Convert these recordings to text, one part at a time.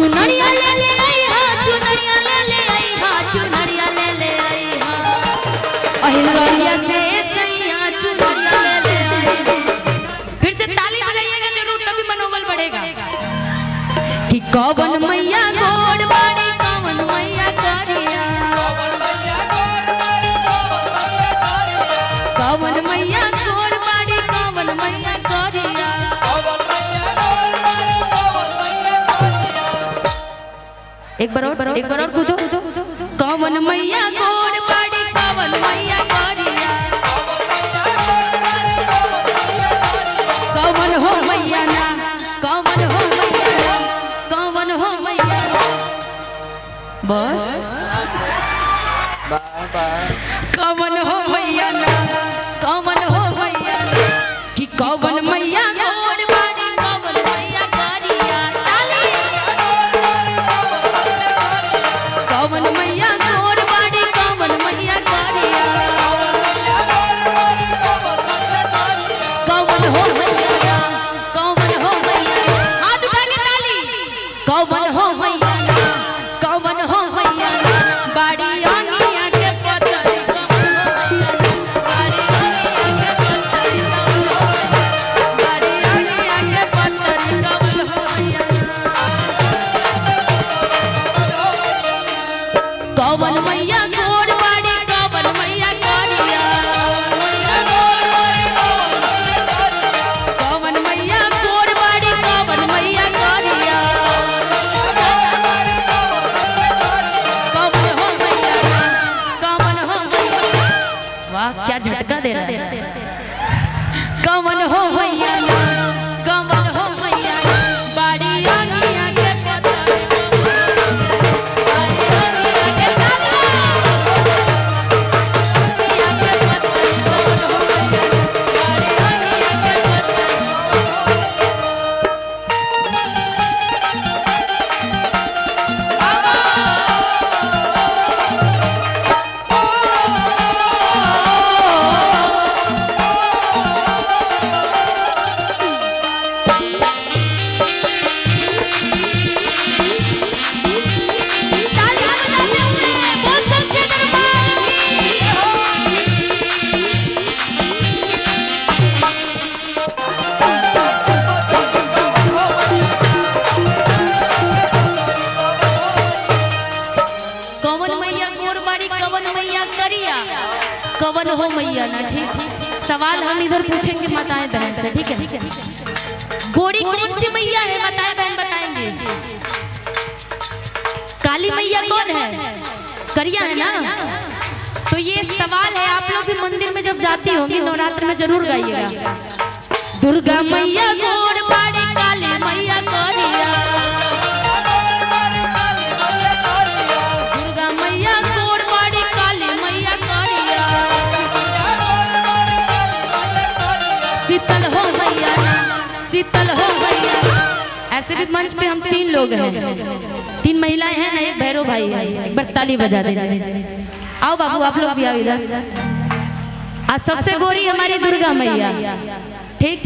चुनरिया ले ले आई हा, चुनरिया ले ले आई हा, चुनरिया ले ले आई हा, अहिरवैया से सैया चुनरिया ले ले आई। फिर से ताली बजाइएगा जरूर, तभी मनोबल बढ़ेगा। कि कौवन मैया गोड़ बाड़ी, कौवन मैया करिया, कौवन मैया गोड़ बाड़ी, कौवन मैया करिया। एक बार और कूदो। कौवन मैया गोड़ बाड़ी, कौवन मैया करिया, कौवन हो मैया ना, कौवन हो मैया ना, कौवन हो मैया। बस कौवन हो मैया ना, कौवन हो मैया, कि कौवन मैया गोड़ बाड़ी, कौवन मैया करिया। कौवन मैया गोड़ बाड़ी, कौवन मैया करिया, कौवन हो मैया ना, कौवन हो मैया। हाथ उठा के ताली। कौवन हो मैया ना, कौवन हो मैया ना, बाड़ी आनिया के पतरी, कौवन हो मैया ना, बाड़ी आनिया के पतरी, बाड़ी आनिया के पतरी, कौवन हो मैया ना। कौवन मैया गोड़ बाड़ी, कौवन मैया करिया, कौवन मैया गोड़ बाड़ी, कौवन मैया करिया, कौवन हो मैया ना, कौवन हो मैया। वाह क्या झटका दे रहा है। कौवन हो मैया ना, कौवन हो मैया ना, बाड़ी आनिया के पतरी, बाड़ी आनिया के ताला, आनिया के पतरी, कौवन हो मैया ना, बाड़ी आनिया के पतरी। ताली बजाते हुए बोल सच्चे दरबार की। कौवन मैया गोड़ बाड़ी, कौवन मैया करिया, कौवन हो मैया ना। ठीक, सवाल हम इधर पूछेंगे माताएं बहन से, ठीक है। गोड़ी कौन सी मैया है, माताएं बहन बताएंगे। काली मैया कौन है, करिया है ना। तो ये सवाल है, आप लोग भी मंदिर में जब जाती होंगी नवरात्र में जरूर गाइएगा। दुर्गा मैया गोड़ बाड़ी, काली मैया करिया, दुर्गा मैया गोड़ बाड़ी, काली मैया करिया, शीतल हो मैया ना, शीतल हो मैया। ऐसे भी मंच पे हम 3 लोग हैं, 3 महिलाएं हैं ना, एक भैरव भाई है। एक बार ताली बजा दीजिए। आओ बाबू आप लोग भी आओ इधर। आज सबसे गोरी हमारी दुर्गा मैया, ठीक।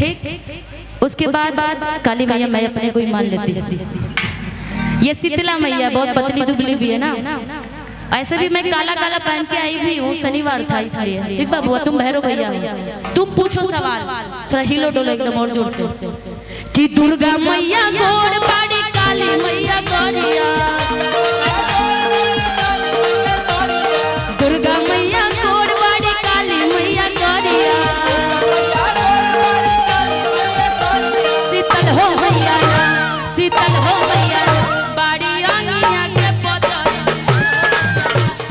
उसके बाद काली मैया मैं अपने को ही मान लेती। ये शीतला मैया बहुत पतली दुबली भी है ना। ऐसे भी मैं काला काला पहन के आई भी हूँ, शनिवार था इसलिए। ठीक बाबू तुम भैरव भैया हो, तुम पूछो सवाल, थोड़ा हिलो डोलो एकदम और जोर से। कि दुर्गा मैया गोड़ बाड़ी, काली मैया करिया, दुर्गा मैया गोड़ बाड़ी, काली मैया करिया, शीतल हो मैया ना, शीतल हो मैया ना, बाड़ी आनिया के पतरी,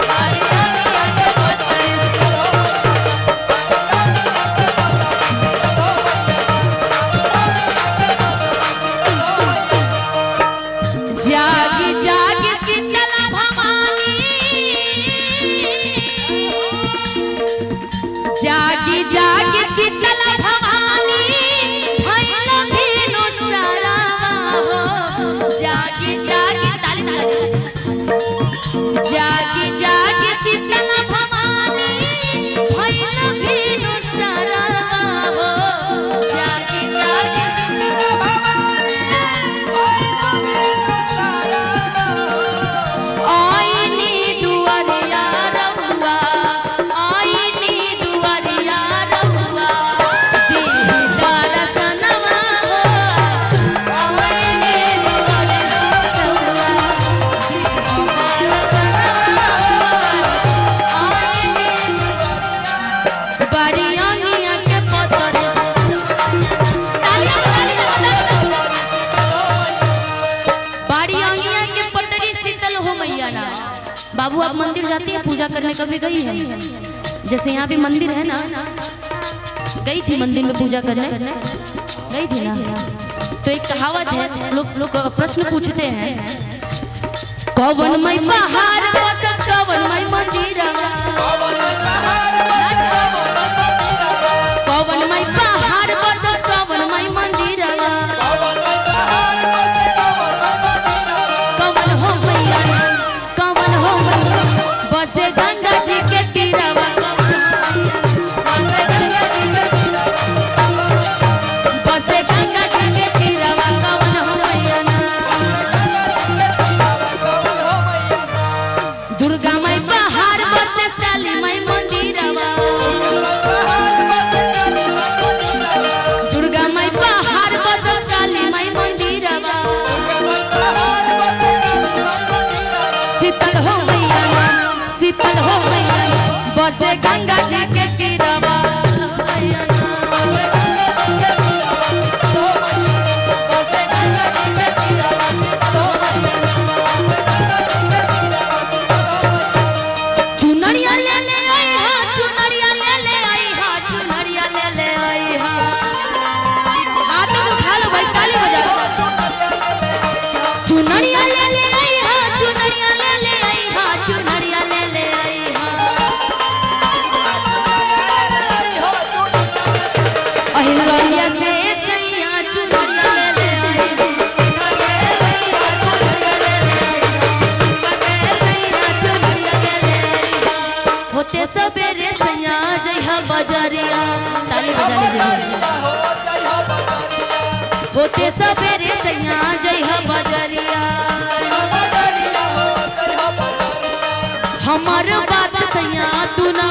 बाड़ी आनिया के पतरी। जागी जागी शीतला भवानी, जागी जागी शीतला भवानी, भइल भीनु सारा हो। जागी जागी ताली जागी जागी शीतला भवानी, भइल भीनु सारा हो। जागी जागी शीतला भवानी, भइल भीनु सारा बाबू आप मंदिर जाती है पूजा करने कभी गई है? जैसे यहाँ भी मंदिर है ना, गई थी मंदिर में पूजा करने, गई थी ना। तो एक कहावत है, लोग प्रश्न पूछते हैं, कौवन मई पहाड़ बसत कौवन मई मंदिर, कौवन मई पहाड़ बसत कौवन मई मंदिर, कौवन हो मैया कौवन हो बसे गंगा जी के तीरवा, बसे गंगा जी के तीरवा, कौवन हो मैया दुर्गा माई पहाड़ बसे साली माई मंदिरवा, दुर्गा माई पहाड़ बसे साली माई मंदिरवा, शीतल हो मैया शीतल हो मैया बसे गंगा जी के तीरवा, चुनरिया ले ले आई हा, चुनरिया ले ले आई हा, चुनरिया ले ले आई हा, हाथ में उठा लो भाई, ताली बजा लो। चुनरिया ले ले आई हा, चुनरिया ले ले आई हा, चुनरिया ले ले आई हा, अहिरैया से सैया चुनरिया ले ले आई, होते सवेरे सैया जइहा बजरिया, ताली बजा लीजिए। होते सवेरे सैया जइहा बजरिया, हमर बात सैया तू ना